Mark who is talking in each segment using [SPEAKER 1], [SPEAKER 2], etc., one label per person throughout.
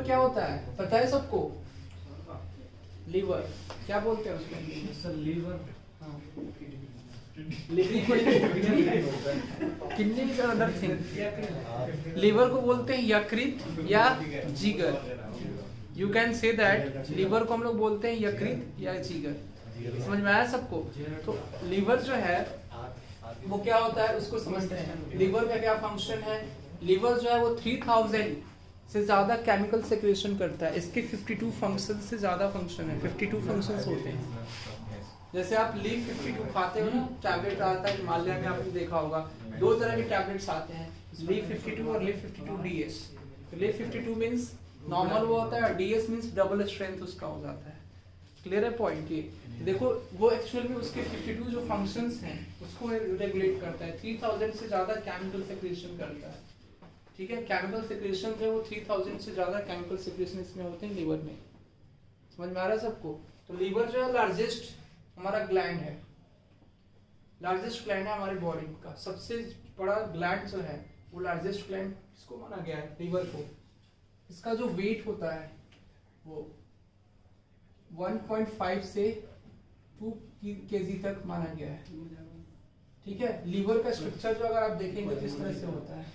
[SPEAKER 1] क्या होता है पता है सबको? लीवर क्या बोलते हैं उसमें?
[SPEAKER 2] Sir liver
[SPEAKER 1] kidney is another thing. Liver को बोलते हैं यकृत या जिगर। You can say that liver को हम लोग बोलते हैं यकृत या जिगर। समझ में आया सबको? तो लीवर जो है वो क्या होता है उसको समझते हैं। लीवर का क्या फंक्शन है? लीवर जो है वो 3000 से ज्यादा केमिकल सेक्रेशन करता है। इसके 52 फंक्शन से ज्यादा फंक्शन है, 52 फंक्शंस होते हैं। जैसे आप लीव 52 खाते हो ना, टैबलेट आता है हिमालय में, आपने देखा होगा 2 तरह के टैबलेट्स आते हैं, लीव 52 और लीव 52 डीएस। तो लीव 52 मींस नॉर्मल वो होता है, डीएस मींस डबल स्ट्रेंथ उसका हो जाता है। क्लियर है पॉइंट? ये देखो वो एक्चुअल में उसके 52 जो फंक्शंस हैं उसको रेगुलेट करता है। 3000 से ज्यादा केमिकल सेक्रेशन करता है। ठीक है, केमिकल सेक्रेशन जो वो 3000 से ज्यादा केमिकल सेक्रेशन इसमें होते हैं लीवर में। समझ में आ रहा है सबको? तो लीवर जो है लार्जेस्ट हमारा ग्लैंड है, लार्जेस्ट ग्लैंड है हमारी बॉडी का। सबसे बड़ा ग्लैंड जो है वो लार्जेस्ट ग्लैंड इसको माना गया है, लीवर को। इसका जो वेट होता है वो 1.5 से 2 kg तक माना गया है। ठीक है, लीवर का स्ट्रक्चर जो अगर आप देखेंगे तो इस तरह से होता है।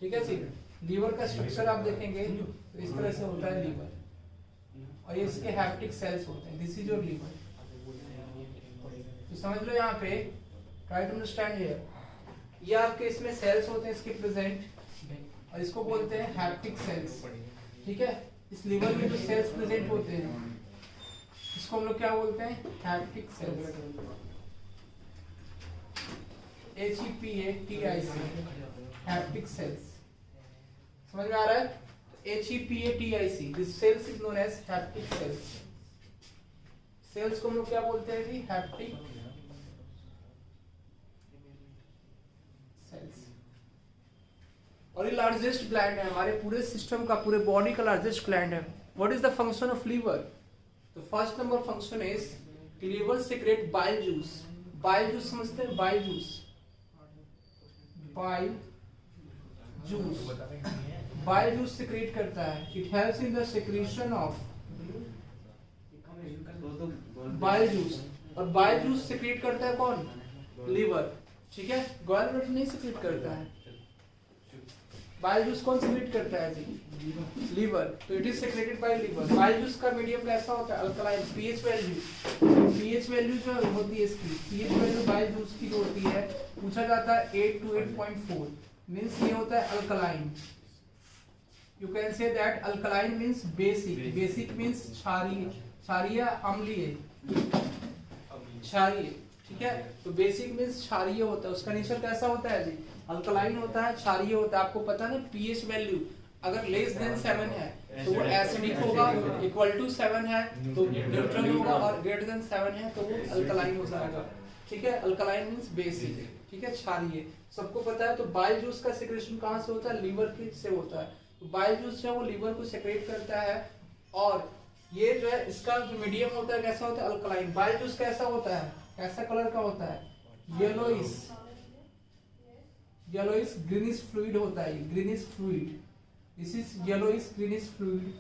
[SPEAKER 1] ठीक है जी, लीवर का स्ट्रक्चर आप देखेंगे तो इस तरह से होता है लीवर, और ये इसके हैप्टिक सेल्स होते हैं। This is your liver. तो समझ लो यहाँ पे, ट्राई टू अंडरस्टैंड हियर। ये आपके इसमें सेल्स होते हैं इसके प्रेजेंट, और इसको बोलते हैं हैप्टिक सेल्स। ठीक है, इस लीवर में जो सेल्स प्रेजेंट होते हैं इसको हम लोग क्या बोलते हैं? Hepatic cells. HEPATIC, hepatic cells. समझ में आ रहा है? HEPATIC, this cells is known as hepatic cells. Cells को हम लोग क्या बोलते हैं जी? Haptic sales. और ये लार्जेस्ट ग्लैंड है हमारे पूरे सिस्टम का, पूरे बॉडी का लार्जेस्ट ग्लैंड है। What is the function of liver? तो first number function is liver secrete bile juice. Bile juice समझते हैं? Bile juice, bile juice, bile juice secrete करता है। It helps in the secretion of bile juice. और bile juice secrete करता है कौन? Liver. ठीक है, गॉल ब्लैडर नहीं सीक्रेट करता है। बाइल जूस कौन सीक्रेट करता है जी? लीवर। तो it is secreted by liver. Bile juice का मीडियम कैसा होता है? Alkaline. PH value, pH value जो होती है इसकी, पीएच वैल्यू बाइल जूस की जो होती है पूछा जाता है 8 to 8.4, मींस ये होता है alkaline. You can say that alkaline means basic. Basic means क्षारीय, क्षारीय अम्लीय, क्षारीय। ठीक है, तो बेसिक मींस क्षारीय होता है। उसका नेचर कैसा होता है जी? अल्कलाइन होता है, क्षारीय होता है। आपको पता है ना, पीएच वैल्यू अगर लेस देन 7 है तो वो एसिडिक होगा, इक्वल टू 7 है तो न्यूट्रल होगा, और ग्रेटर देन 7 है तो वो अल्कलाइन हो जाएगा। ठीक है, अल्कलाइन मींस बेसिक। ठीक है, क्षारीय सबको पता है। तो बाइल जूस का सेक्रेशन कहाँ से होता है? लीवर की से होता है। तो बाइल जूस जो है वो लीवर को सेक्रेट करता है, और ये जो है इसका जो मीडियम होता है कैसा होता है? अल्कलाइन। बाइल जूस कैसा होता है? कैसा कलर का होता है? येलोइश, येलोइश ग्रीनिश फ्लूइड होता है, greenish fluid. This is yellowish greenish fluid,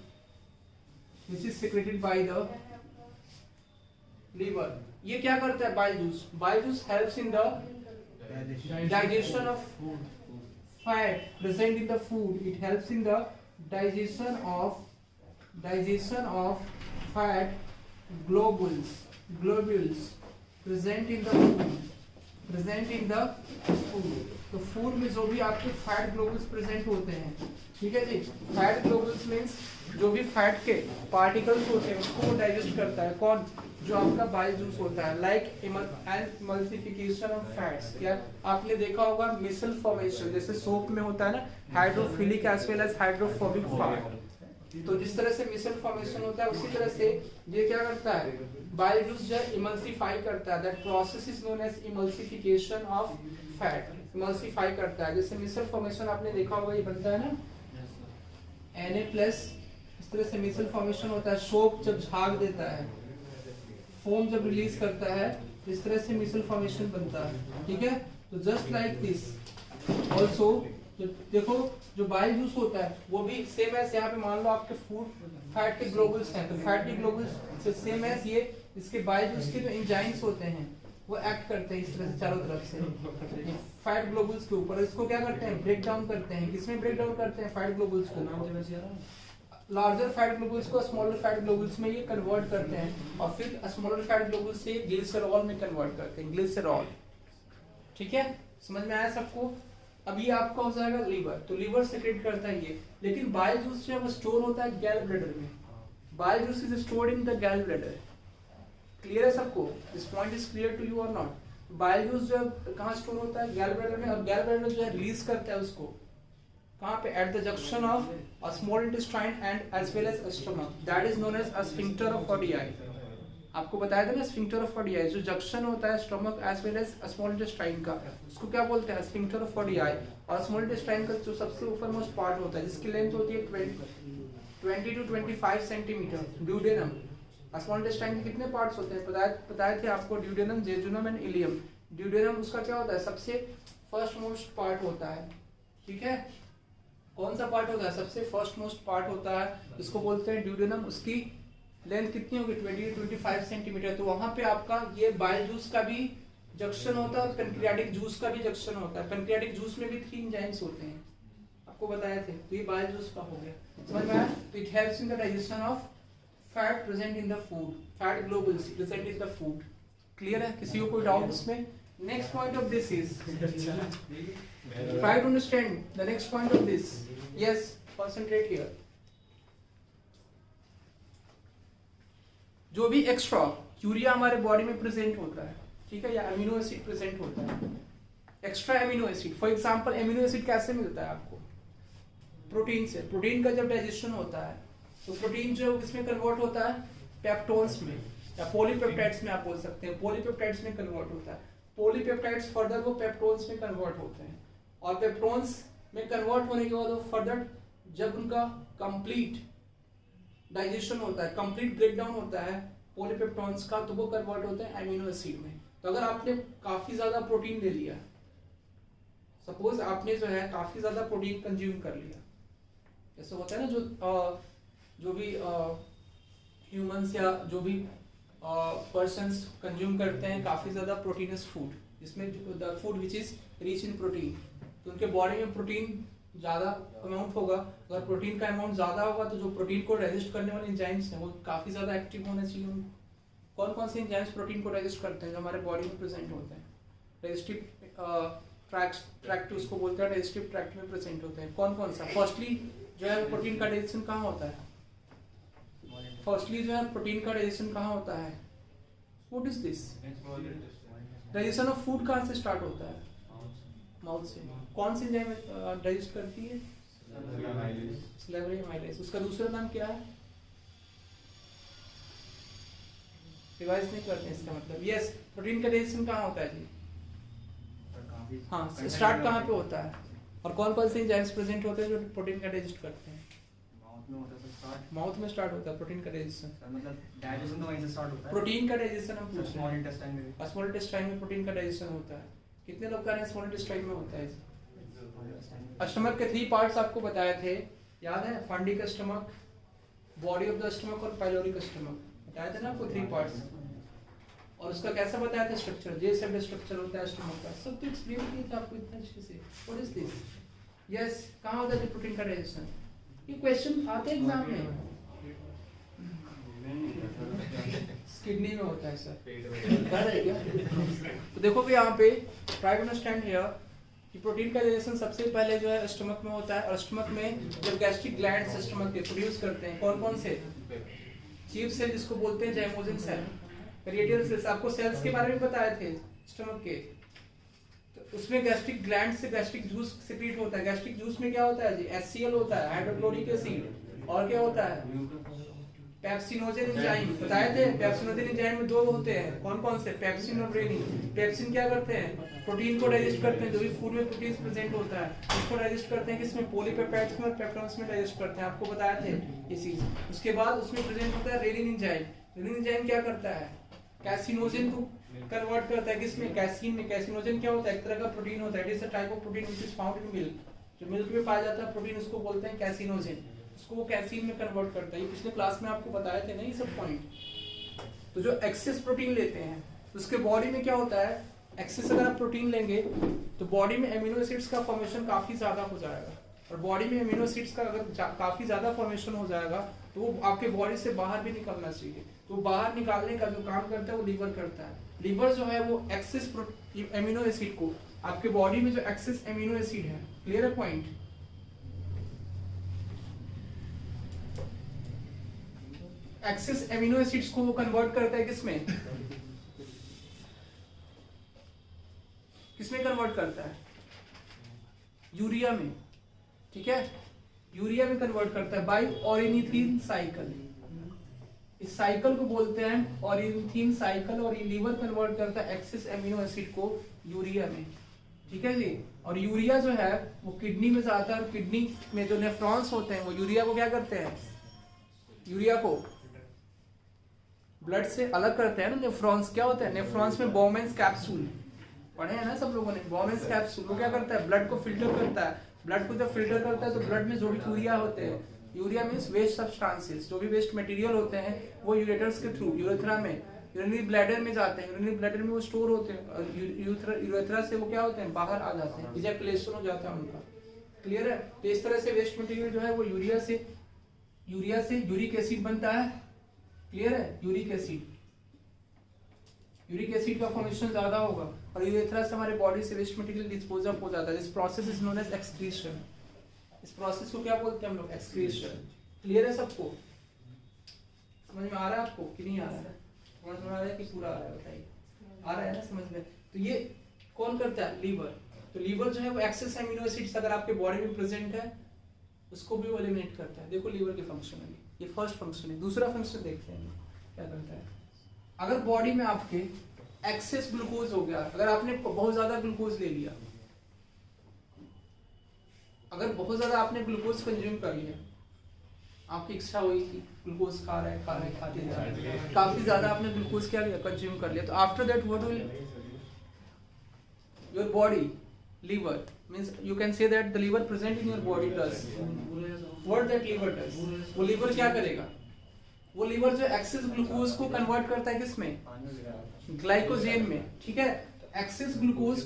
[SPEAKER 1] this is secreted by the liver. ये क्या करता है bile juice? Bile juice helps in the digestion of fat present in the food. It helps in the digestion of fat globules present in the food। तो food में जो भी आपके fat globules present होते हैं, ठीक है जी, फैट ग्लोबुल्स मींस जो भी फैट के पार्टिकल्स होते हैं उसको डाइजेस्ट करता है। कौन? जो आपका बाइल जूस होता है। Like emulsification of fats. क्या आपने देखा होगा? मिसल फॉर्मेशन, जैसे सोप में होता है ना, hydrophilic as well as hydrophobic fat. तो जिस तरह से मिसल फॉर्मेशन होता है उसी तरह से ये क्या करता है? बाइल जूस जो इमल्सिफाई करता है। That process is known as emulsification of fat. Emulsify करता है। जैसे मिसल फॉर्मेशन आपने देखा होगा, ये बनता है ना Na+, इस तरह से मिसल फॉर्मेशन होता है। सोप जब झाग देता है, फोम जब रिलीज करता है, इस तरह से मिसल फॉर्मेशन बनता है। ठीक है, तो जस्ट लाइक दिस ऑल्सो जो देखो जो बाइल जूस होता है वो भी सेम एज यहाँ पे मान लो आपके फूड फैट के ग्लोबुल्स हैं, तो फैट के ग्लोबुल्स सेम एज ये इसके बाइल जूस के जो एंजाइम्स होते हैं वो एक्ट करते हैं इस तरह से चारों तरफ से फैट ग्लोबुल्स के ऊपर। इसको क्या करते हैं, ब्रेक डाउन करते हैं। किसमें ब्रेक डाउन करते हैं, फैट ग्लोबुल्स को। लार्जर फैट ग्लोबुल्स को स्मॉलर फैट ग्लोबुल्स में ये कन्वर्ट करते हैं और फिर स्मॉलर फैट ग्लोबुल्स से ग्लिसरॉल में कन्वर्ट करते हैं, ग्लिसरॉल। ठीक है, समझ में आया सबको? अभी आपका हो जाएगा लीवर, तो लीवर सेक्रेट करता है ये, लेकिन बाइल जूस जो है वो स्टोर होता है गैल ब्लैडर में। Bile juice is stored in the gall bladder. Clear है सबको? This point is clear to you और नॉट? बाइल जूस जो है कहाँ स्टोर होता है, गैल ब्लैडर में, और गैल ब्लैडर जो है रिलीज करता है उसको कहाँ पे, at the junction of a small intestine and as well as stomach, that is known as a sphincter of Oddi. आपको बताया था ना स्फिंक्टर ऑफ ऑडियाई, जो जंक्शन होता है stomach as well as small intestine का, उसको क्या बोलते हैं, स्फिंक्टर ऑफ ऑडियाई। और स्मॉल इंटेस्टाइन का जो सबसे ऊपर मोस्ट पार्ट होता है जिसकी लेंथ होती है 20 to 25 centimetre, duodenum. Small intestine के कितने पार्ट्स होते हैं बताए थे आपको, duodenum, jejunum and ileum. Duodenum उसका क्या होता है, सबसे फर्स्ट मोस्ट पार्ट होता है। ठीक है, कौन सा पार्ट होता है, सबसे फर्स्ट मोस्ट पार्ट होता है, इसको बोलते हैं ड्यूडेनम। उसकी लेंथ कितनी होगी, 20 to 25 सेंटीमीटर। तो वहां पे आपका ये बाइल जूस का भी जंक्शन होता है और पैनक्रियाटिक जूस का भी जंक्शन होता है। पैनक्रियाटिक जूस में भी 3 एंजाइम्स होते हैं, आपको बताए थे। तो ये बाइल जूस का हो गया, समझ में आया? तो it helps in the digestion of fat present in the food, fat globules present in the food. Clear है? किसी को कोई डाउट इसमें? Next point of this is, try to understand the next point of this. Yes, concentrate here. जो भी extra urea हमारे body में present होता है, ठीक है, या अमीनो एसिड प्रेजेंट होता है, extra amino acid. For example amino acid कैसे मिलता है आपको, प्रोटीन से। प्रोटीन का जब डाइजेशन होता है तो प्रोटीन जो इसमें कन्वर्ट होता है पेप्टोन्स में या पॉलीपेप्टाइड्स में, आप बोल सकते हैं पॉलीपेप्टाइड्स में कन्वर्ट होता है। पॉलीपेप्टाइड्स फर्दर वो पेप्टोन्स में कन्वर्ट होते हैं और पेप्टोन्स में कन्वर्ट होने के बाद वो फर्दर जब उनका कंप्लीट डाइजेशन होता है, कंप्लीट ब्रेकडाउन होता है पॉलीपेप्टोन्स का, तो वो कन्वर्ट होते हैं अमीनो एसिड में। तो अगर आपने काफी ज्यादा प्रोटीन ले लिया, सपोज आपने जो है काफी ज्यादा प्रोटीन कंज्यूम कर लिया, जैसे होता है ना जो भी ह्यूमंस या जो भी पर्सन्स कंज्यूम करते हैं काफी ज्यादा प्रोटीनस फूड, जिसमें the food which is rich in protein, तो उनके बॉडी में प्रोटीन ज्यादा अमाउंट होगा। अगर प्रोटीन का अमाउंट ज्यादा होगा तो जो प्रोटीन को डाइजेस्ट करने वाले एंजाइम्स हैं वो काफी ज्यादा एक्टिव होने चाहिए। कौन कौन से एंजाइम्स प्रोटीन को डाइजेस्ट करते हैं जो हमारे बॉडी में प्रेजेंट होते हैं? डाइजेस्टिव ट्रैक्ट उसको बोलते हैं, डाइजेस्टिव ट्रैक्ट में प्रेजेंट होते हैं। कौन कौन सा? फर्स्टली जो है प्रोटीन का डाइजेशन कहाँ होता है? फर्स्टली जो है प्रोटीन का डाइजेशन कहाँ होता है? What is this? Digestion of food कहाँ से स्टार्ट होता है? माउथ से। कौन सी एंजाइम डाइजेस्ट करती है? Salivary amylase. उसका दूसरा नाम क्या है? रिवाइज नहीं करते इसका मतलब। यस, प्रोटीन का डाइजेशन कहाँ होता है जी? हाँ, स्टार्ट कहाँ पे होता है? और कौन कौन से एंजाइम्स प्रेजेंट होते हैं जो प्रोटीन का डाइजेस्ट करते हैं? माउथ में स्टार्ट होता है प्रोटीन का डाइजेशन। मतलब डाइजेशन तो वहीं से स्टार्ट होता है। प्रोटीन का डाइजेशन हम पूछ रहे हैं, स्मॉल इंटेस्टाइन में प्रोटीन का डाइजेशन होता है। कितने लोग कह रहे हैं स्मॉल इंटेस्टाइन में होता है? स्टमक के 3 पार्ट्स आपको बताए थे, याद है? Fundic stomach, body of the stomach और पाइलोरिक स्टमक, बताया था ना आपको 3 पार्ट्स। और उसका कैसा बताया था स्ट्रक्चर? जे शेप्ड स्ट्रक्चर होता है स्टमक का। सब तो एक्सप्लेन किया था आपको इतना अच्छे से। What is this? यस, कहाँ होता है प्रोटीन का डाइजेशन? ये क्वेश्चन आते हैं एग्जाम में। किडनी में होता है सर। तो देखो भी यहाँ पे ट्राई टू अंडरस्टैंड हियर कि प्रोटीन का डाइजेशन सबसे पहले जो है स्टमक में होता है। और स्टमक में जब गैस्ट्रिक ग्लैंड्स स्टमक के प्रोड्यूस करते हैं, कौन कौन से? चीफ सेल जिसको बोलते हैं जाइमोजिन सेल, रेडियल सेल्स। आपको सेल्स के बारे में बताए थे स्टमक के, तो उसमें गैस्ट्रिक ग्लैंड से गैस्ट्रिक जूस सिक्रीट होता है। गैस्ट्रिक जूस में क्या होता है जी? HCl होता है, हाइड्रोक्लोरिक एसिड। और क्या होता है? पेप्सिनोजेन एंजाइम, बताए थे। पेप्सिनोजेन एंजाइम में 2 होते हैं, कौन कौन से? पेप्सिन और रेनिन। पेप्सिन क्या करते हैं? प्रोटीन को डाइजेस्ट करते हैं, जो भी फूड में प्रोटीन प्रेजेंट होता है उसको डाइजेस्ट करते हैं। किसमें? पॉलीपेप्टाइड्स में और पेप्टोन्स में डाइजेस्ट करते हैं, आपको बताए थे ये चीज। उसके बाद उसमें प्रेजेंट होता है रेनिन एंजाइम। रेनिन एंजाइम क्या करता है? कैसिनोजेन को कन्वर्ट करता है। किसमें? कैसीन में। कैसिनोजेन क्या होता है? एक तरह का प्रोटीन होता है, it is a type of protein which is found in milk. जो मिल्क में पाया जाता है प्रोटीन उसको बोलते हैं कैसिनोजेन, उसको वो कैसीन में कन्वर्ट करता है। ये पिछले क्लास में आपको बताए थे ना ये सब पॉइंट। तो जो एक्सेस प्रोटीन लेते हैं उसके बॉडी में क्या होता है, एक्सेस अगर आप प्रोटीन लेंगे तो बॉडी में एमिनो एसिड्स का फॉर्मेशन काफी ज्यादा हो जाएगा, और बॉडी में एमिनो एसिड्स का अगर काफी ज्यादा फॉर्मेशन हो जाएगा तो वो आपके बॉडी से बाहर भी निकलना चाहिए। तो बाहर निकालने का जो काम करता है वो लीवर करता है। लीवर जो है वो एक्सेस एमिनो एसिड को, आपके बॉडी में जो एक्सेस एमिनो एसिड है, क्लियर है पॉइंट, एक्सेस एमिनो एसिड्स को वो कन्वर्ट करता है किसमें, किसमें कन्वर्ट करता है, यूरिया में, ठीक है, यूरिया में कन्वर्ट करता है बाय ऑरिनिथिन साइकिल। इस साइकिल को बोलते हैं ऑरिनिथिन साइकिल, और ये लीवर कन्वर्ट करता है एक्सेस एमिनो एसिड को यूरिया में, ठीक है जी। और यूरिया जो है वो किडनी में जाता है, और किडनी में जो नेफ्रॉन्स होते हैं वो यूरिया को क्या करते हैं, यूरिया को ब्लड से अलग करते हैं ना। नेफ्रॉन्स क्या होता है, नेफ्रॉन्स में बोमेन्स कैप्सूल पढ़े हैं ना सब लोगों ने, बोमेन्स कैप्सूल वो क्या करता है, ब्लड को फिल्टर करता है। ब्लड को जब फिल्टर करता है तो ब्लड में जो भी यूरिया होते हैं, यूरिया मींस वेस्ट सब्सटेंसेस, जो भी वेस्ट मटेरियल होते हैं वो यूरेटर्स के थ्रू यूरेथ्रा में, यूरिनरी ब्लैडर में जाते हैं, यूरिनरी ब्लैडर में वो स्टोर होते हैं, और यूरेथ्रा से वो क्या होते हैं, बाहर आ जाते हैं, इजैकुलेशन हो जाता है उनका, क्लियर है। तो इस तरह से वेस्ट मटेरियल जो है वो यूरिया से यूरिक एसिड बनता है, क्लियर है, यूरिक एसिड का फॉर्मेशन ज्यादा होगा, और यूरेथ्रा से हमारे बॉडी से वेस्ट मटेरियल डिस्पोज अप हो जाता है। This process is known as excretion. इस प्रोसेस को क्या बोलते हैं हम लोग, एक्सक्रीशन। क्लियर है सबको, समझ में आ रहा है आपको कि नहीं आ रहा है, समझ में आ रहा है कि पूरा आ रहा है, बताइए आ रहा है ना समझ में। तो ये कौन करता है, लीवर। तो लीवर जो है वो एक्सेस एमिनो एसिड्स अगर आपके बॉडी में प्रेजेंट है उसको भी वो एलिमिनेट करता है। देखो लीवर के फंक्शन है, ये फर्स्ट फंक्शन है। दूसरा फंक्शन देखते हैं क्या करता है। अगर बॉडी में आपके एक्सेस ग्लूकोज हो गया, अगर आपने बहुत ज्यादा ग्लूकोज ले लिया, अगर बहुत ज्यादा आपने ग्लूकोज कंज्यूम कर लिया, आपकी इच्छा हुई कि ग्लूकोज खाते जा रहे हैं, काफी ज्यादा आपने ग्लूकोज क्या लिया, कंज्यूम कर लिया, तो after that what will your body, liver means you can say that the liver present in your body does what that liver does। वो liver क्या करेगा, वो liver जो एक्सेस ग्लूकोज को कन्वर्ट करता है किसमें, ग्लाइकोजेन में, ठीक है। एक्सेस ग्लूकोज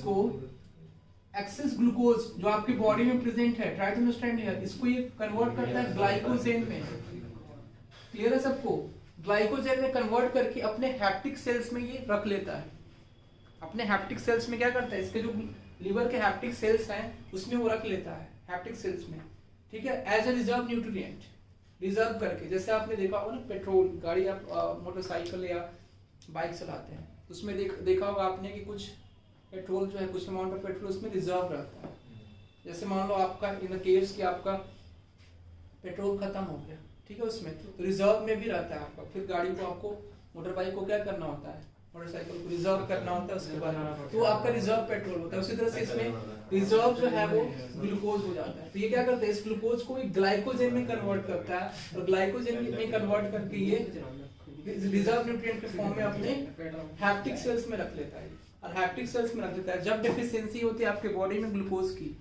[SPEAKER 1] जो आपकी बॉडी में प्रेजेंट है, ट्राई टू अंडरस्टैंड हियर, इसको ये कन्वर्ट करता है ग्लाइकोजेन में, क्लियर है सबको। ग्लाइकोजेन में कन्वर्ट करके अपने हैप्टिक सेल्स में ये रख लेता है। अपने हैप्टिक सेल्स में क्या करता है, इसके जो लीवर के हैप्टिक सेल्स हैं उसमें वो रख लेता है, हैप्टिक सेल्स में, ठीक है, as a reserve nutrient, reserve करके। जैसे आपने देखा होगा ना, पेट्रोल गाड़ी आप मोटरसाइकिल या बाइक चलाते हैं, उसमें देखा होगा आपने कि कुछ पेट्रोल जो है, कुछ अमाउंट ऑफ पेट्रोल उसमें रिजर्व रहता है। जैसे मान लो आपका इन द केस कि आपका पेट्रोल खत्म हो गया, ठीक है, उसमें तो रिजर्व में भी रहता है आपका। फिर गाड़ी को आपको, मोटर बाइक को क्या करना होता है, मोटरसाइकिल को रिजर्व करना होता है, उसके बाद तो आपका रिजर्व पेट्रोल होता है। उसी तरह से इसमें रिजर्व जो है वो ग्लूकोज हो जाता है। तो ये क्या करता है, इस ग्लूकोज को ग्लाइकोजेन में कन्वर्ट करता है, और ग्लाइकोजेन में कन्वर्ट करके ये रिजर्व न्यूट्रिएंट के फॉर्म में अपने हैप्टिक सेल्स में रख लेता है, और हैप्टिक सेल्स में रख देता है। जब डेफिशिएंसी होती है आपके बॉडी में ग्लूकोज की,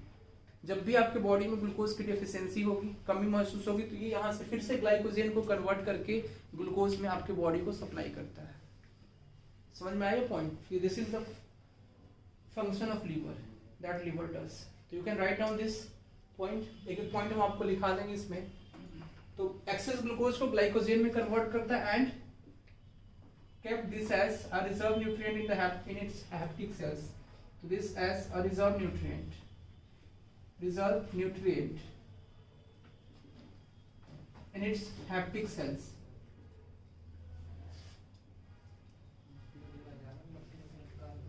[SPEAKER 1] जब भी आपके बॉडी में ग्लूकोज की डेफिशिएंसी होगी, कमी महसूस होगी, तो ये यहाँ से फिर से ग्लाइकोजेन को कन्वर्ट करके ग्लूकोज में आपके बॉडी को सप्लाई करता है। समझ में आया point, this is the function of liver, that liver does. तो you can write down this point, एक एक पॉइंट हम आपको लिखा देंगे इसमें। तो एक्सेस ग्लूकोज को ग्लाइकोजेन में कन्वर्ट करता है and kept this as a reserve nutrient in its haptic cells. So this as a reserve nutrient in its haptic cells.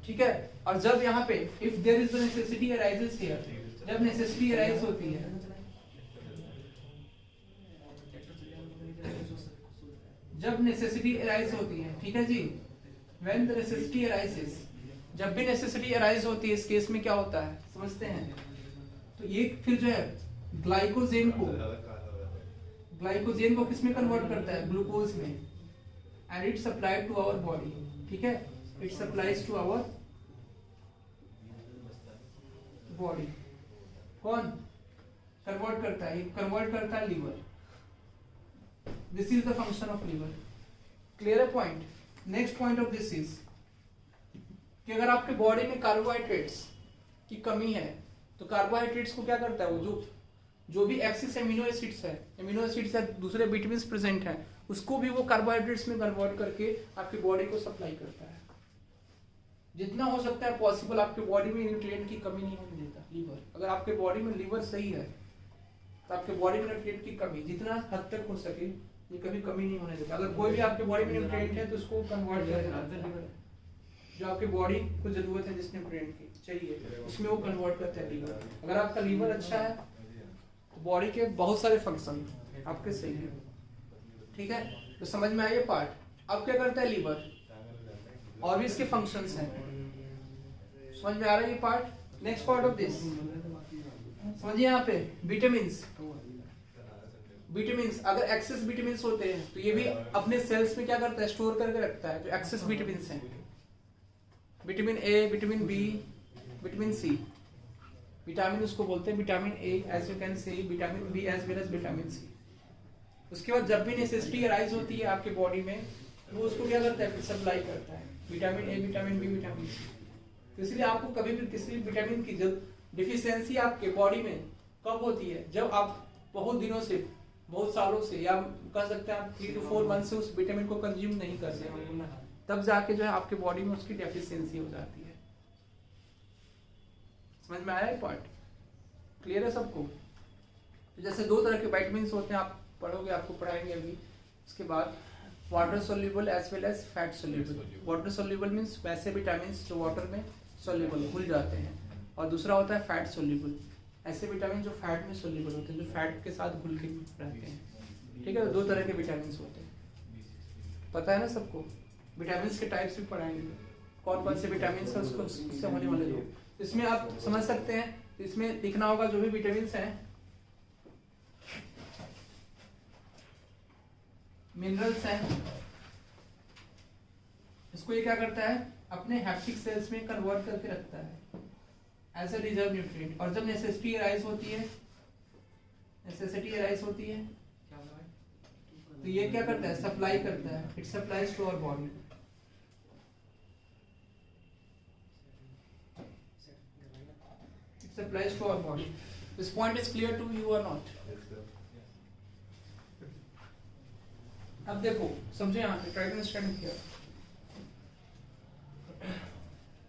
[SPEAKER 1] ठीक है। और जब यहाँ पे if there is the necessity arises here, जब necessity arise होती है, जब नेसेसिटी अराइज होती है, ठीक है जी, when the necessity arises, जब भी नेसेसिटी अराइज होती है, इस केस में क्या होता है समझते हैं। तो ये फिर जो है ग्लाइकोजेन को किसमें कन्वर्ट करता है, ग्लूकोज में, and it supplied to our body, ठीक है, it supplies to our body. कौन, कन्वर्ट करता है, कन्वर्ट करता है liver. This is the function of liver. Clear है point? Next point of this is कि अगर आपके बॉडी में कार्बोहाइड्रेट्स की कमी है तो कार्बोहाइड्रेट्स को क्या करता है, वो जो भी एक्सिस एमिनो एसिड्स है, एमिनो एसिड्स या दूसरे विटामिन्स प्रेजेंट हैं, उसको भी वो कार्बोहाइड्रेट्स में कन्वर्ट करके आपकी बॉडी को सप्लाई करता है। जितना हो सकता है पॉसिबल आपके बॉडी में न्यूट्रिएंट की कमी नहीं होने देता लीवर। अगर आपके बॉडी में लीवर सही है तो आपके बॉडी में न्यूट्रिएंट की कमी जितना हद तक हो सके ये कभी कमी नहीं होने देता। अगर कोई भी आपके बॉडी में न्यूट्रिएंट है तो उसको कन्वर्ट कर देता है लीवर। जो आपके बॉडी को जरूरत है जिस न्यूट्रिएंट की चाहिए उसमें वो कन्वर्ट करता है लीवर। अगर आपका लीवर अच्छा है तो बॉडी के बहुत सारे फंक्शन आपके सही है। ठीक है, तो समझ में आइए पार्ट। अब क्या करता है लीवर, और भी इसके फंक्शंस हैं। समझ में आ रहा है ये part? Next part of this समझिए यहाँ पे विटामिन्स। विटामिन्स अगर एक्सेस विटामिन्स होते हैं तो ये भी अपने सेल्स में क्या करता है, स्टोर करके रखता है। जो एक्सेस विटामिन्स हैं, vitamin A, vitamin B, vitamin C, vitamin उसको बोलते हैं vitamin A as you can say, vitamin B as well as vitamin C. उसके बाद जब भी नेसेसिटी अराइज होती है आपके बॉडी में वो उसको क्या करता है, सप्लाई करता है, vitamin A, vitamin B, vitamin C. तो इसलिए आपको कभी भी किसी भी विटामिन की जब डिफिशियंसी आपके बॉडी में कब होती है, जब आप बहुत दिनों से, बहुत सालों से, या कह सकते हैं आप 3 to 4 मंथ से उस विटामिन को कंज्यूम नहीं कर रहे हैं, तब जाके जो है आपके बॉडी में उसकी डेफिशिएंसी हो जाती है। समझ में आया है पॉइंट? क्लियर है सबको? तो जैसे 2 तरह के विटामिन्स होते हैं, आप पढ़ोगे, आपको पढ़ाएंगे अभी उसके बाद। Water soluble as well as fat soluble. Water soluble means वैसे विटामिन्स जो वाटर में सोल्यूबल घुल जाते हैं, और दूसरा होता है फैट सोल्यूबल, ऐसे विटामिन जो फैट में सोल्यूबल होते हैं, जो फैट के साथ घुल के रहते हैं। ठीक है, तो 2 तरह के विटामिन्स होते हैं। पता है ना सबको? विटामिन्स के टाइप्स भी पढ़ाएंगे, कौन कौन से विटामिन्स है उसको, उससे होने वाले लोग। इसमें आप समझ सकते हैं, इसमें लिखना होगा जो भी विटामिन्स हैं, मिनरल्स हैं, इसको ये क्या करता है, अपने हैप्टिक सेल्स में कन्वर्ट करके रखता है एज अ रिजर्व न्यूट्रिएंट। और जब नेसेसिटी अराइज होती है, तो ये क्या करता है, सप्लाई करता है, it supplies to our body. It supplies to our body. This point is clear to you or not? अब देखो, समझे यहाँ पे, try to understand here.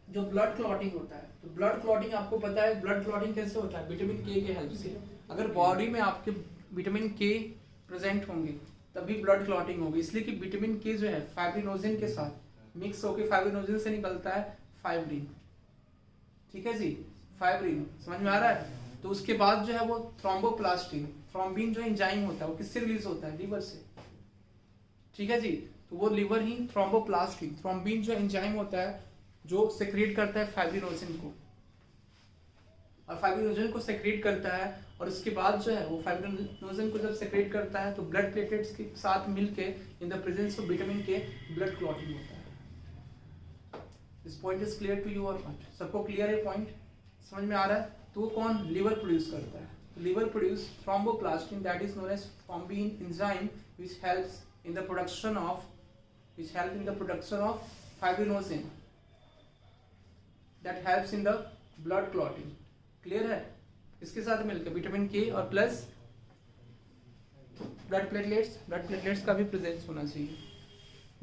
[SPEAKER 1] जो ब्लड क्लॉटिंग होता है, तो ब्लड क्लॉटिंग आपको पता है, ब्लड क्लॉटिंग कैसे होता है, विटामिन के हेल्प से। अगर बॉडी में आपके विटामिन के प्रेजेंट होंगे तभी ब्लड क्लॉटिंग होगी। इसलिए कि विटामिन के जो है फाइब्रिनोजन के साथ मिक्स होकर फाइब्रिनोजन से निकलता है फाइब्रिन। ठीक है जी, फाइब्रिन। समझ में आ रहा है? तो उसके बाद जो है वो थ्रोम्बोप्लास्टिन, थ्रोम्बिन जो एंजाइम होता है वो किससे रिलीज होता है, लीवर से। ठीक है जी, तो वो लीवर ही थ्रोम्बोप्लास्टिन, थ्रोम्बिन जो एंजाइम होता है जो सेक्रेट करता है फाइब्रिनोजन को, और फाइब्रिनोजन को सेक्रेट करता है, और उसके बाद जो है वो फाइब्रिनोजन को जब सेक्रेट करता है तो ब्लड प्लेटलेट्स के साथ मिलके in the presence of vitamin K blood clotting होता है। This point is clear to you और नॉट? सबको क्लियर है पॉइंट? समझ में आ रहा है? तो वो कौन, लीवर प्रोड्यूस करता है। Liver produce thromboplastin, that is known as thrombin enzyme which helps in the production of fibrinogen that helps in the blood clotting. Clear है? इसके साथ मिलकर विटामिन के और प्लस ब्लड प्लेटलेट्स का भी प्रेजेंस होना चाहिए।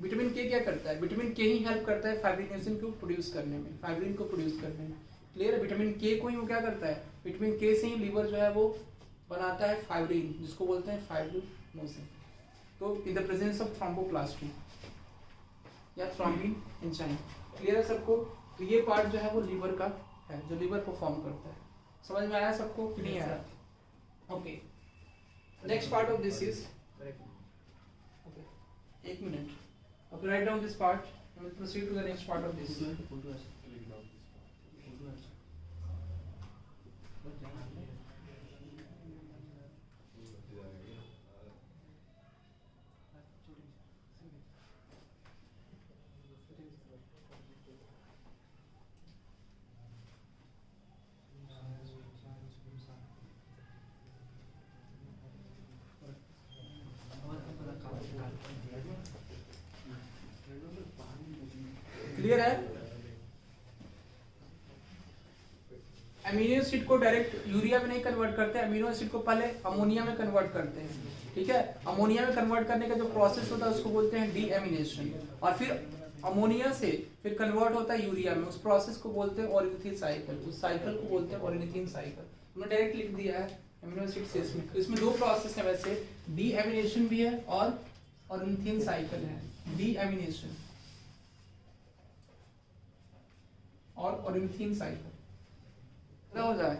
[SPEAKER 1] विटामिन के क्या करता है, विटामिन के ही हेल्प करता है फाइब्रिनोजन को प्रोड्यूस करने में, फाइब्रिन को प्रोड्यूस करने में। क्लियर है? विटामिन के को ही वो क्या करता है, विटामिन के से ही लीवर जो है वो बनाता है फाइब्रिन, जिसको बोलते हैं फाइब्रिनोजन। तो इन द प्रेजेंस ऑफ थ्रोम्बोप्लास्टिन या थ्रोम्बिन एंजाइम। क्लियर है सबको? तो ये पार्ट जो है वो लीवर का है, जो लीवर परफॉर्म करता है। समझ में आया सबको कि नहीं आया? Okay, next part of this is, okay 1 minute, okay write down this part and will proceed to the next part of this. Clear है? अमीनो एसिड को डायरेक्ट यूरिया में नहीं कन्वर्ट करते, अमीनो एसिड को पहले अमोनिया में convert करते हैं, ठीक है। अमोनिया में कन्वर्ट करने का जो प्रोसेस होता है उसको बोलते हैं डीएमिनेशन, और फिर अमोनिया से फिर कन्वर्ट होता है यूरिया में, उस प्रोसेस को बोलते हैं ऑर्गेनिथीन साइकिल, उस साइकिल को बोलते हैं ऑर्गेनिथीन साइकिल। हमने डायरेक्ट लिख दिया है अमीनो एसिड से इसमें, तो इसमें दो प्रोसेस है वैसे, डीएमिनेशन भी है और ऑर्गेनिथीन साइकिल है। डीएमिनेशन और ऑर्गेनिथीन साइकिल क्या हो जाए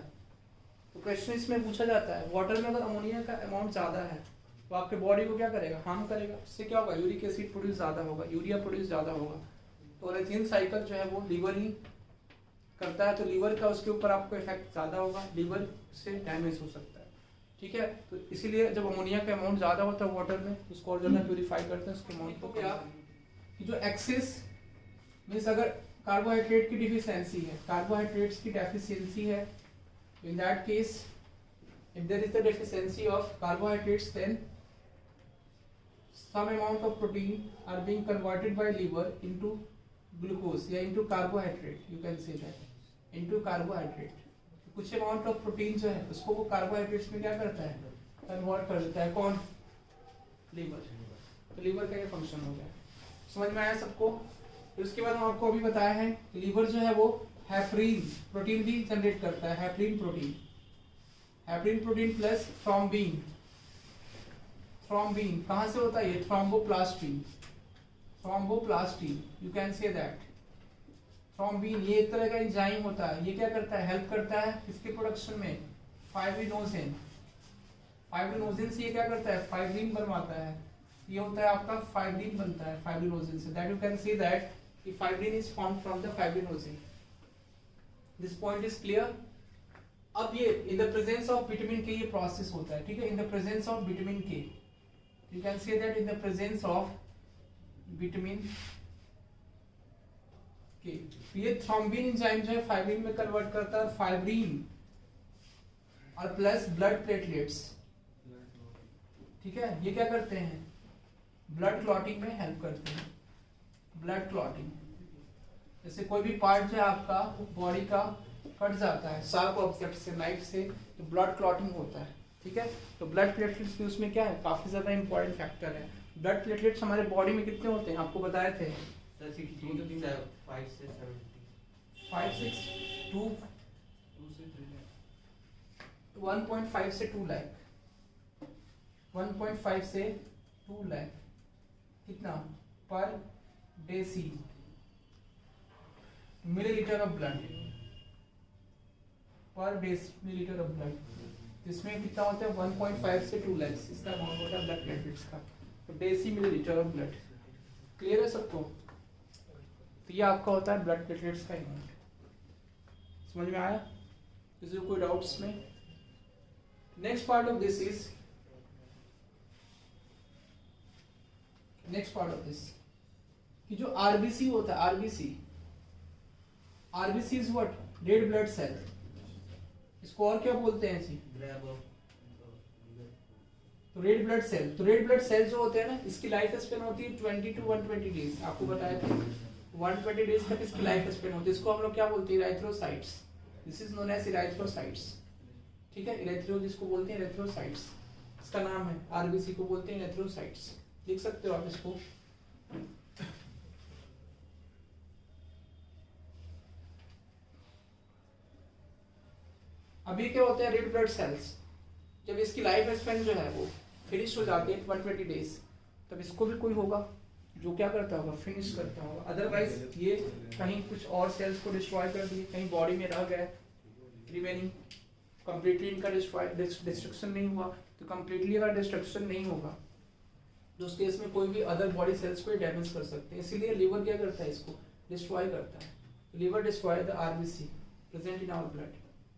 [SPEAKER 1] तो क्वेश्चन इसमें पूछा जाता है, वाटर में अगर अमोनिया का अमाउंट ज्यादा है तो आपके बॉडी को क्या करेगा, हार्म करेगा। इससे क्या होगा, यूरिक एसिड प्रोड्यूस ज्यादा होगा, यूरिया प्रोड्यूस ज्यादा होगा। तो ऑर्गेनिथीन साइकिल जो है वो लीवर ही करता है, तो लीवर का उसके ऊपर आपको इफेक्ट ज्यादा होगा, लीवर से डैमेज हो सकता है, ठीक है। तो इसीलिए जब अमोनिया का अमाउंट ज्यादा होता है वाटर में तो उसको और ज्यादा प्यूरिफाई करते हैं, उसके अमाउंट को क्या कि जो एक्सेस मीन्स अगर कार्बोहाइड्रेट की डिफिशियंसी है, कार्बोहाइड्रेट्स की डेफिशिएंसी है, in that case if there is the deficiency of carbohydrates then some amount of protein are being converted by liver into glucose या into carbohydrate, you can say that into carbohydrate। कुछ amount of protein जो है उसको वो carbohydrates में क्या करता है, कन्वर्ट कर देता है, कौन, लीवर। तो लीवर का ये फंक्शन हो गया, समझ में आया सबको। फिर उसके बाद हम आपको अभी बताया है लीवर जो है वो हेपरिन प्रोटीन भी जनरेट करता है, heparin protein, heparin protein plus thrombin. Thrombin कहाँ से होता है ये, thromboplastin, thromboplastin you can say that. Thrombin ये एक तरह का एंजाइम होता है, ये क्या करता है, हेल्प करता है किसके प्रोडक्शन में, फाइब्रिनोजेन। फाइब्रिनोजेन से ये क्या करता है, फाइब्रिन बनवाता है, ये होता है आपका फाइब्रिन बनता है फाइब्रिनोजेन से, that you can say that कि fibrin is formed from the fibrinogen. This point is clear. अब ये in the presence of vitamin K ये प्रोसेस होता है, ठीक है, in the presence of vitamin K, you can say that in the presence of vitamin K. ये thrombin enzyme जो है फाइब्रिन में कन्वर्ट करता है, फाइब्रिन और प्लस ब्लड प्लेटलेट्स, ठीक है, ये क्या करते हैं, ब्लड क्लॉटिंग में हेल्प करते हैं, ब्लड क्लॉटिंग। जैसे कोई भी पार्ट जो है आपका बॉडी का कट जाता है शार्प ऑब्जेक्ट से, नाइफ से, तो ब्लड क्लॉटिंग होता है, ठीक है। तो ब्लड प्लेटलेट्स भी उसमें क्या है, काफी ज्यादा इंपॉर्टेंट फैक्टर है। ब्लड प्लेटलेट्स हमारे बॉडी में कितने होते हैं आपको बताए थे,
[SPEAKER 2] 5 से 70
[SPEAKER 1] 5 6 2 1.5 से 2 लाख, 1.5 से 2 लाख कितना पर डेसी मिलीलीटर ऑफ ब्लड, पर डेसीलीटर ऑफ ब्लड। इसमें कितना होता है 1.5 से 2 लाख इसका अमाउंट होता है ब्लड प्लेटलेट्स का, तो deci millilitre of blood. Clear है सबको? तो ये आपका होता है ब्लड प्लेटलेट्स का अमाउंट। समझ में आया? किसी को कोई डाउट्स में? Next part of this is, next part of this कि जो आरबीसी होता है, RBC, RBC is what, red blood cell. इसको और क्या बोलते हैं जी, तो रेड ब्लड सेल। तो रेड ब्लड सेल जो होते हैं ना, इसकी लाइफ स्पेन होती है 20 to 120 डेज। आपको बताया था 120 डेज तक इसकी लाइफ स्पेन होती है। इसको हम लोग क्या बोलते हैं, इराइथ्रोसाइट्स। दिस इज नोन एज इराइथ्रोसाइट्स, ठीक है। इरेथ्रो जिसको बोलते हैं इरेथ्रोसाइट्स, इसका नाम है। आरबीसी को बोलते हैं इरेथ्रोसाइट्स, लिख सकते हो आप इसको। अभी क्या होता है, रेड ब्लड सेल्स जब इसकी लाइफ स्पेन जो है वो फिनिश हो जाती है 120 डेज, तब इसको भी कोई होगा जो क्या करता होगा, फिनिश करता होगा। अदरवाइज ये कहीं कुछ और सेल्स को डिस्ट्रॉय कर दिए, कहीं बॉडी में रह गए रिमेनिंग, कंप्लीटली इनका डिस्ट्रक्शन नहीं हुआ। तो कंप्लीटली अगर डिस्ट्रक्शन नहीं होगा तो उस केस में कोई भी अदर बॉडी सेल्स को डैमेज कर सकते हैं। इसीलिए लिवर क्या करता है, इसको डिस्ट्रॉय करता है। Liver destroy the RBC present in our blood,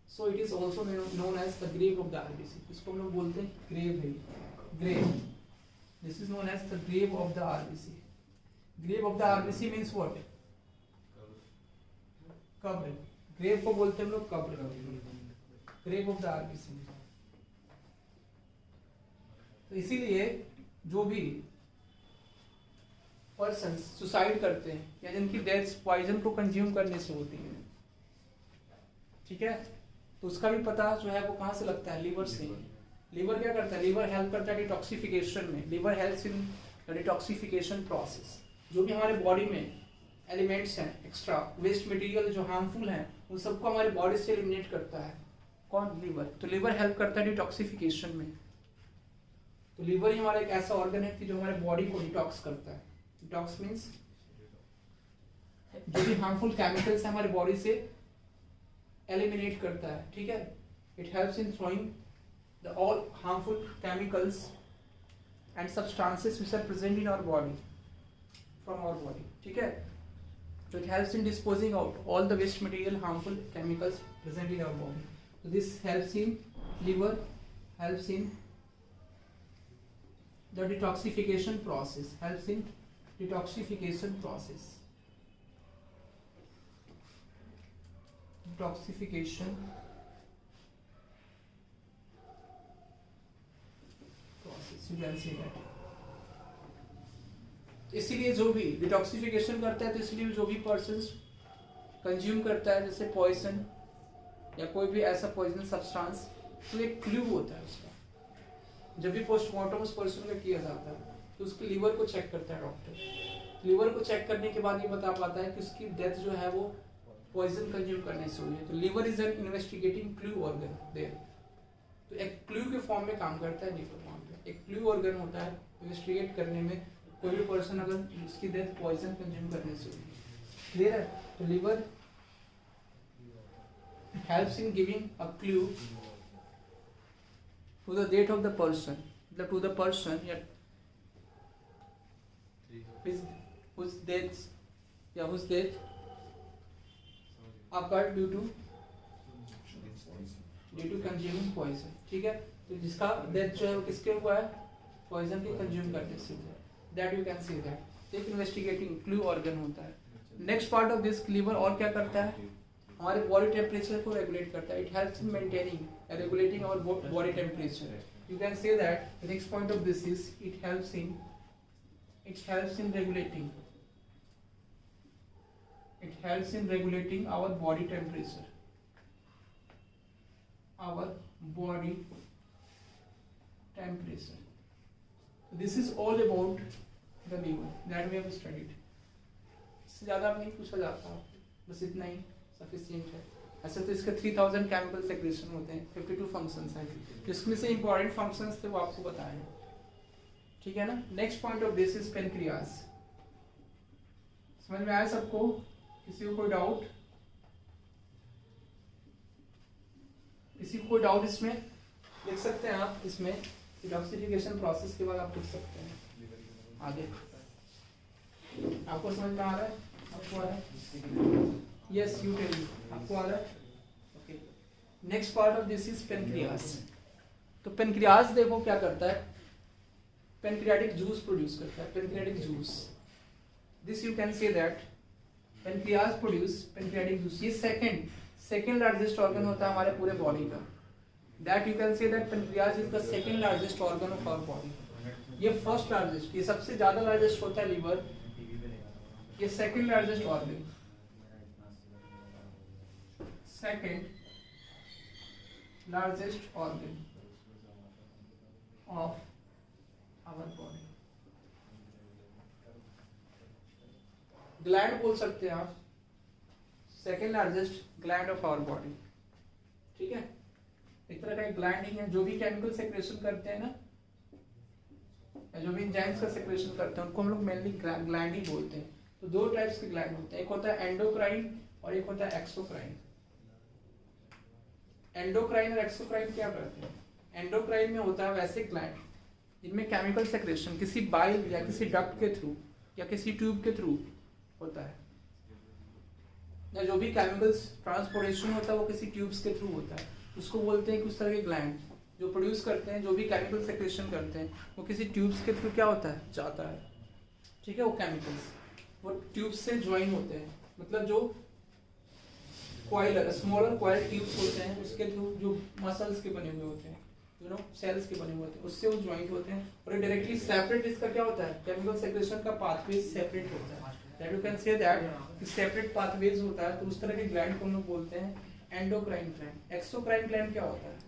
[SPEAKER 1] so it is also known as the grave of the RBC. इसको हम लोग बोलते हैं ग्रेव है, grave. This is known as the grave of the RBC. Grave of the RBC means what, कब्र। Grave को बोलते हैं हम लोग कब्र, ग्रेव ऑफ द आरबीसी। तो इसीलिए जो भी पर्सन सुसाइड करते हैं या जिनकी डेथ पॉइजन को कंज्यूम करने से होती है, ठीक है, तो उसका भी पता जो है वो कहाँ से लगता है, लीवर से। लीवर क्या करता है, लीवर हेल्प करता है डिटॉक्सिफिकेशन में, liver helps in detoxification process. जो भी हमारे बॉडी में एलिमेंट्स हैं, एक्स्ट्रा वेस्ट मटेरियल जो हार्मफुल हैं, उन सबको हमारे बॉडी से एलिमिनेट करता है कौन, लीवर। तो लीवर हेल्प करता है डिटॉक्सिफिकेशन में। तो लीवर ही हमारा एक ऐसा ऑर्गन है कि जो हमारे बॉडी को डिटॉक्स करता है। डिटॉक्स मीन्स जो भी हार्मफुल केमिकल्स हैं हमारे बॉडी से एलिमिनेट करता है, ठीक है। It helps in throwing the all harmful chemicals and substances which are present in our body from our body, ठीक है। So it helps in disposing out all the waste material, harmful chemicals present in our body. So this helps in liver, helps in the detoxification process, helps in detoxification process. Detoxification process, you can see that. इसीलिए जो भी detoxification करता है, तो इसलिए जो भी person consume करता है जैसे पॉइजन या कोई भी ऐसा पॉइजन सब्सटेंस, तो एक क्लू होता है उसका। जब भी पोस्टमार्टम उस पर्सन का किया जाता है तो उसके लीवर को चेक करता है डॉक्टर। लीवर को चेक करने के बाद ये बता पाता है कि उसकी डेथ जो है वो पॉइजन कंज्यूम करने से हुई है। तो liver is an investigating clue organ there. तो एक क्लू के फॉर्म में काम करता है लीवर। वहाँ पे एक क्लू ऑर्गन होता है इन्वेस्टिगेट करने में, कोई भी पर्सन अगर उसकी डेथ पॉइजन कंज्यूम करने से हुई। क्लियर है। तो liver helps in giving a clue to the death of the person, मतलब टू द पर्सन या whose death occurred due to consuming poison, ठीक है। तो जिसका डेथ जो है वो किसके हुआ है, पॉइजन के कंज्यूम करने से हुआ है। That you can see that एक इन्वेस्टिगेटिंग क्लू ऑर्गन होता है। Next part of this liver और क्या करता है, हमारे बॉडी टेम्परेचर को रेगुलेट करता है। It helps in maintaining regulating our body temperature. You can say that the next point of this is it helps in regulating our body temperature, This is all about the liver that we have studied. इससे ज़्यादा नहीं पूछा जाता, बस इतना ही sufficient है। ऐसे तो इसके 3000 केमिकल सेक्रेशन होते हैं, 52 फंक्शंस हैं, जिसमें से इंपॉर्टेंट फंक्शंस थे वो आपको बताए हैं, ठीक है ना। Next point of this is pancreas. समझ में आया सबको? किसी को कोई डाउट? इसमें लिख सकते हैं आप, इसमें डिटॉक्सिफिकेशन प्रोसेस के बाद आप पूछ सकते हैं आगे। आपको समझ में आ रहा है? आपको आ रहा है? यस, यू टेल मी, आपको आ रहा है? Okay. Next part of this is pancreas. तो पेनक्रियाज देखो क्या करता है, पेनक्रियाटिक जूस प्रोड्यूस करता है। Pancreatic juice, this you can say that pancreas produce pancreatic juice. ये सेकेंड लार्जेस्ट ऑर्गन होता है हमारे पूरे बॉडी का। That you can say that pancreas is the second largest organ of our body. ये first largest, ये सबसे ज्यादा लार्जेस्ट होता है लीवर, ये second largest organ, of our body. Gland बोल सकते हैं आप, second largest gland of our body, ठीक है। एक तरह का एक ग्लैंड ही है, जो भी केमिकल सेक्रेशन करते हैं ना, या जो भी एंजाइम्स का सेक्रेशन करते हैं, उनको हम लोग मेनली ग्लैंड ही बोलते हैं। तो दो टाइप्स के ग्लैंड होते हैं, एक होता है एंडोक्राइन और एक होता है एक्सोक्राइन। एंडोक्राइन और एक्सोक्राइन क्या करते हैं? एंडोक्राइन में होता है वैसे ग्लैंड जिनमें केमिकल सेक्रेशन किसी बाइल या किसी डक्ट के थ्रू या किसी ट्यूब के थ्रू होता है, या जो भी केमिकल्स ट्रांसपोर्टेशन होता है वो किसी ट्यूब्स के थ्रू होता है, उसको बोलते हैं कि उस तरह के ग्लैंड जो प्रोड्यूस करते हैं, जो भी केमिकल सेक्रेशन करते हैं, वो किसी ट्यूब्स के थ्रू क्या होता है, जाता है, ठीक है। वो केमिकल्स वो ट्यूब्स से ज्वाइन होते हैं, मतलब जो कॉइलर स्मॉलर कॉइल ट्यूब्स होते हैं उसके थ्रू, जो मसल्स के बने हुए होते हैं, सेल्स के बने हुए होते हैं, उससे वो ज्वाइंट होते हैं और डायरेक्टली सेपरेट इसका क्या होता है, केमिकल सेक्रेशन का पाथवे सेपरेट होता है, that you can say that separate pathways होता है। तो उस तरह के ग्लैंड को हम लोग बोलते हैं एंडोक्राइन ग्लैंड। एक्सोक्राइन ग्लैंड क्या होता है,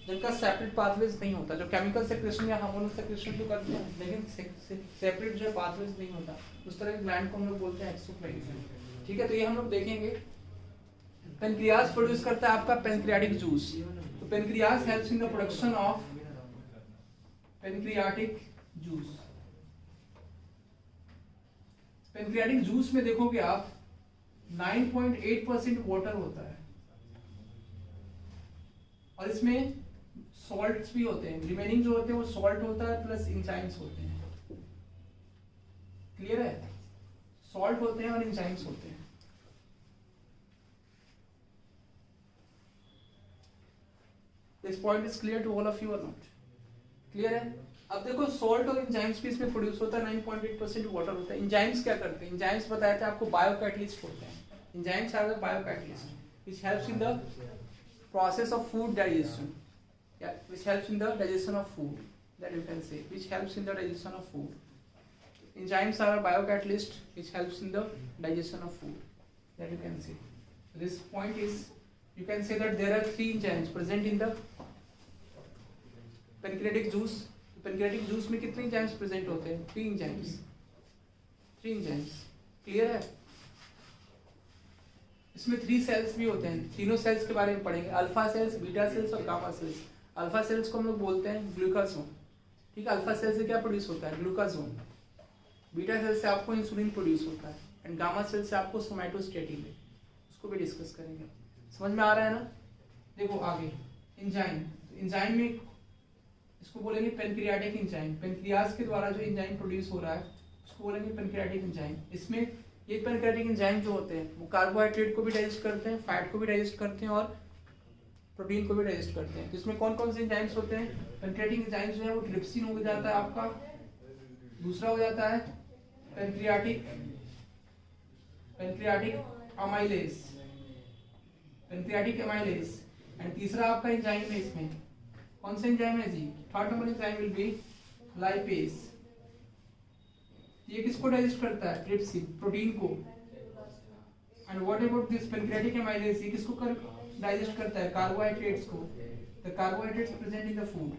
[SPEAKER 1] जिनका सेपरेट पाथवेज नहीं होता, जो केमिकल सेक्रेशन या हार्मोनल सेक्रेशन तो करते हैं लेकिन सेपरेट जो पाथवेज नहीं होता, उस तरह के ग्लैंड को हम लोग बोलते हैं एक्सोक्राइन ग्लैंड। ठीक है, तो ये हम लोग देखेंगे। पेनक्रियास प्रोड्यूस करता है आपका पेनक्रियाटिक जूस। तो pancreas helps in the production of pancreatic juice. Pancreatic juice में देखोगे आप 9.8% वाटर होता है और इसमें सॉल्ट्स भी होते हैं, रिमेनिंग जो होते हैं वो सॉल्ट होता है प्लस एंजाइम्स होते हैं। क्लियर है, सॉल्ट होते हैं और एंजाइम्स होते हैं। This point is clear to all of you और नॉट? क्लियर है। अब देखो सॉल्ट और एंजाइम्स भी इसमें प्रोड्यूस होता है, 9.8% वाटर होता है। एंजाइम्स क्या करते हैं, एंजाइम्स बताया था आपको बायोकैटलिस्ट होते हैं। Enzymes are the biocatalyst which helps in the process of food digestion, yeah, which helps in the digestion of food, that you can say, which helps in the digestion of food. Enzymes are a biocatalyst which helps in the digestion of food, that you can say. This point is, you can say that there are 3 enzymes present in the pancreatic juice. Pancreatic juice में कितने enzymes present होते हैं? 3 enzymes. 3 enzymes. Clear है? इसमें 3 sales भी होते हैं। तीनों सेल्स के बारे में पढ़ेंगे, अल्फा सेल्स, बीटा सेल्स और गामा सेल्स। अल्फा सेल्स को हम लोग बोलते हैं ग्लूकागोन। ठीक है, अल्फा सेल से क्या प्रोड्यूस होता है, ग्लूकागोन। बीटा सेल से आपको इंसुलिन प्रोड्यूस होता है एंड गामा सेल से आपको सोमैटोस्टेटिन, उसको भी डिस्कस करेंगे। समझ में आ रहा है ना? देखो आगे एंजाइम। एंजाइम में इसको बोलेंगे पेनक्रियाटिक एंजाइम। पेनक्रियास के द्वारा जो एंजाइम प्रोड्यूस हो रहा है उसको बोलेंगे पेनक्रियाटिक एंजाइम। इसमें ये पेनक्रियाटिक एंजाइम जो होते हैं वो कार्बोहाइड्रेट को भी डाइजेस्ट करते हैं, फैट को भी डाइजेस्ट करते हैं और प्रोटीन को भी डाइजेस्ट करते हैं। तो इसमें कौन कौन से एंजाइम्स होते हैं? पेनक्रियाटिक एंजाइम्स जो है वो ट्रिप्सिन हो जाता है आपका, दूसरा हो जाता है pancreatic amylase, pancreatic amylase and तीसरा आपका एंजाइम है इसमें कौन सा एंजाइम है जी? Third number enzyme will be lipase. ये किसको डाइजेस्ट करता है? ट्रिप्सिन, प्रोटीन को। And what about this pancreatic amylase, ये किसको डाइजेस्ट करता है? कार्बोहाइड्रेट्स को। The carbohydrates present in the food,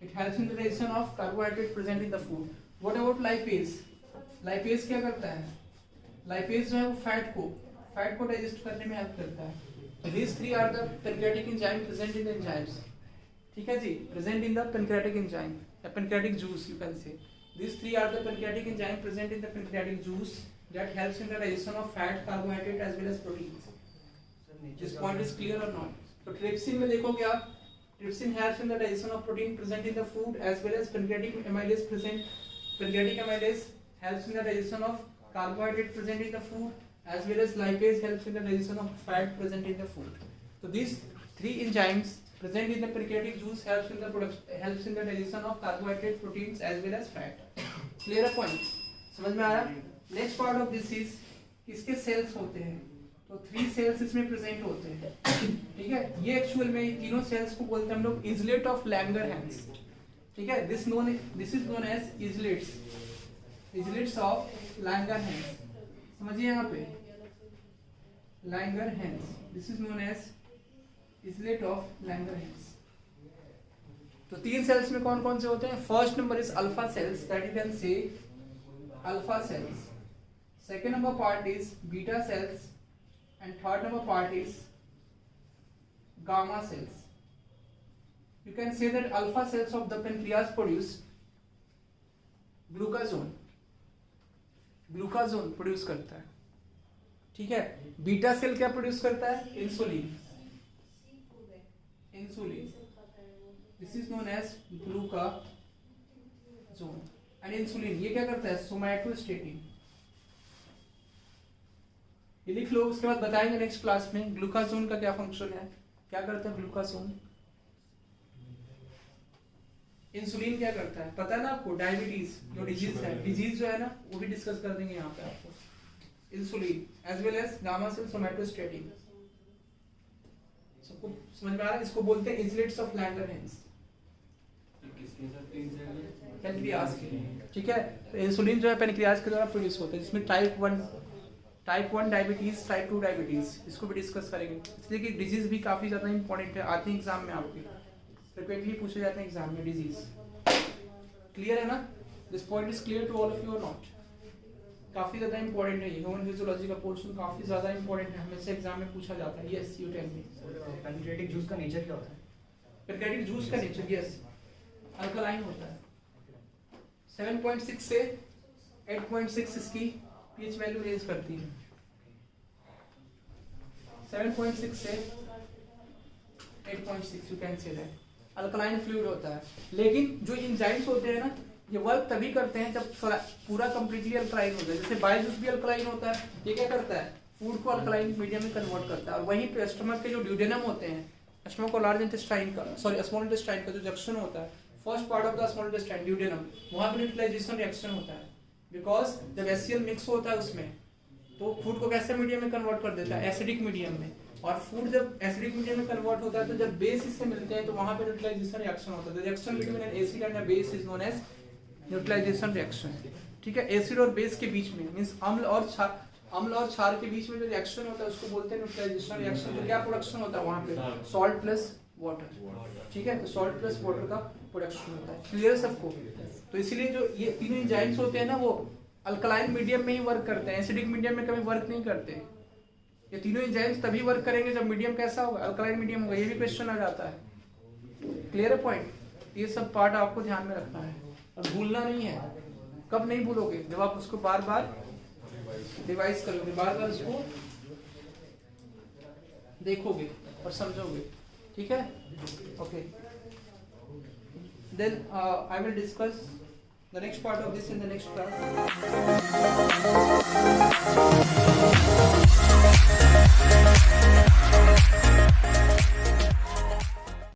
[SPEAKER 1] it helps in the digestion of carbohydrate present in the food. What about lipase, lipase क्या करता है? Lipase जो है वो फैट को डाइजेस्ट करने में हेल्प करता है। These 3 are the pancreatic enzyme present in the enzymes. ठीक है जी, present in the pancreatic enzyme, a pancreatic juice you can say. These 3 are the pancreatic enzyme present in the pancreatic juice that helps in the digestion of fat, carbohydrate as well as proteins. This point is clear or not? तो trypsin में देखोगे आप, trypsin helps in the digestion of protein present in the food as well as pancreatic amylase present. Pancreatic amylase helps in the digestion of carbohydrate present in the food as well as lipase helps in the digestion of fat present in the food. So these 3 enzymes present in the pancreatic juice helps in the digestion of carbohydrate, proteins as well as fat. Clear a point? समझ में आया? Next part of this is किसके sales होते हैं? तो 3 sales इसमें present होते हैं। ठीक है, ये एक्चुअल में तीनों सेल्स को बोलते हैं हम लोग इजलेट ऑफ लैंगरहैंस। ठीक है, this is known as islets of Langerhans. समझिए यहाँ पे Langerhans, this is known as islet of Langerhans. तो 3 सेल्स में कौन कौन से होते हैं? First number is alpha cells, that you can say alpha cells. Second number part is beta cells and third number part is gamma cells. You can say that alpha cells of the pancreas produce glucagon produce करता है। ठीक है, beta cell क्या produce करता है? Insulin. This is known as glucagon. And insulin ये क्या करता है? सोमैटोस्टेटिन। ये लिख लो, उसके बाद बताएंगे नेक्स्ट क्लास में ग्लूकागोन का क्या फंक्शन है, क्या करता है ग्लूकागोन। इंसुलिन क्या करता है पता है ना आपको? डायबिटीज जो डिजीज है, डिजीज जो है ना वो भी डिस्कस कर देंगे यहाँ पे आपको। Insulin as well as gamma cell somatostatin. सबको समझ में आ रहा है? इसको बोलते हैं इजलेट्स ऑफ लैंगरहैंस। पेनक्रियाज के, ठीक है। तो इंसुलिन जो है पेनक्रियाज के द्वारा प्रोड्यूस होता है, जिसमें टाइप 1 डायबिटीज, टाइप 2 डायबिटीज, इसको भी डिस्कस करेंगे। इसलिए कि डिजीज भी काफी ज्यादा इंपॉर्टेंट है, आते हैं एग्जाम में आपके, फ्रिक्वेंटली पूछे जाते हैं एग्जाम में डिजीज। क्लियर है ना? This point is clear to all of you और नॉट? काफी ज्यादा इंपॉर्टेंट है ये, ह्यूमन फिजियोलॉजी का पोर्शन काफी ज्यादा इंपॉर्टेंट है, हमेशा एग्जाम में पूछा जाता है। Yes, you tell me.
[SPEAKER 2] Pancreatic juice का नेचर क्या होता है?
[SPEAKER 1] पैनक्रियाटिक जूस का नेचर, यस, अल्कलाइन होता है। 7.6 से 8.6 इसकी पीएच वैल्यू रेज करती है। 7.6 से 8.6 you can say that alkaline fluid होता है। लेकिन जो एंजाइम्स होते हैं ना, ये वर्क तभी करते हैं जब पूरा कंप्लीटली अल्कलाइन होता है। जैसे बायोजूस भी अल्कलाइन होता है, ये क्या करता है? फूड को अल्कलाइन मीडियम में कन्वर्ट करता है। और वहीं पे स्टमक के जो ड्यूडेनम होते हैं, स्टमक और लार्ज इंटेस्टाइन का, सॉरी स्मॉल इंटेस्टाइन का जो जंक्शन होता है, first part of the small intestine duodenum, वहां पे न्यूट्रलाइजेशन रिएक्शन होता है। बिकॉज जब एचसीएल मिक्स होता है उसमें, तो फूड को कैसे मीडियम में कन्वर्ट कर देता है? एसिडिक मीडियम में। और फूड जब एसिडिक मीडियम में कन्वर्ट होता है, तो जब बेस इससे मिलते हैं तो वहां पे न्यूट्रलाइजेशन रिएक्शन होता है। The reaction between an acid and a base is known as neutralisation reaction, ठीक है। एसिड और बेस के बीच में, मींस अम्ल और क्षार के बीच में जो रिएक्शन होता है उसको बोलते हैं न्यूट्रलाइजेशन रिएक्शन। तो क्या प्रोडक्शन होता है वहां पे? सॉल्ट प्लस वाटर, ठीक है। तो सॉल्ट प्लस वाटर का प्रोडक्शन होता है। क्लियर सबको? तो इसीलिए जो ये तीनों एंजाइम्स होते हैं ना, वो अल्कलाइन मीडियम में ही वर्क करते हैं, एसिडिक मीडियम में कभी वर्क नहीं करते। ये तीनों एंजाइम्स तभी वर्क करेंगे जब मीडियम कैसा होगा? अल्कलाइन मीडियम होगा। ये भी क्वेश्चन आ जाता है। क्लियर है पॉइंट? ये सब पार्ट आपको ध्यान में रखना है और भूलना नहीं है। कब नहीं भूलोगे? जब आप उसको बार बार रिवाइज करोगे, बार बार उसको देखोगे और समझोगे, ठीक है। Okay, then I will discuss the next part of this in the next class.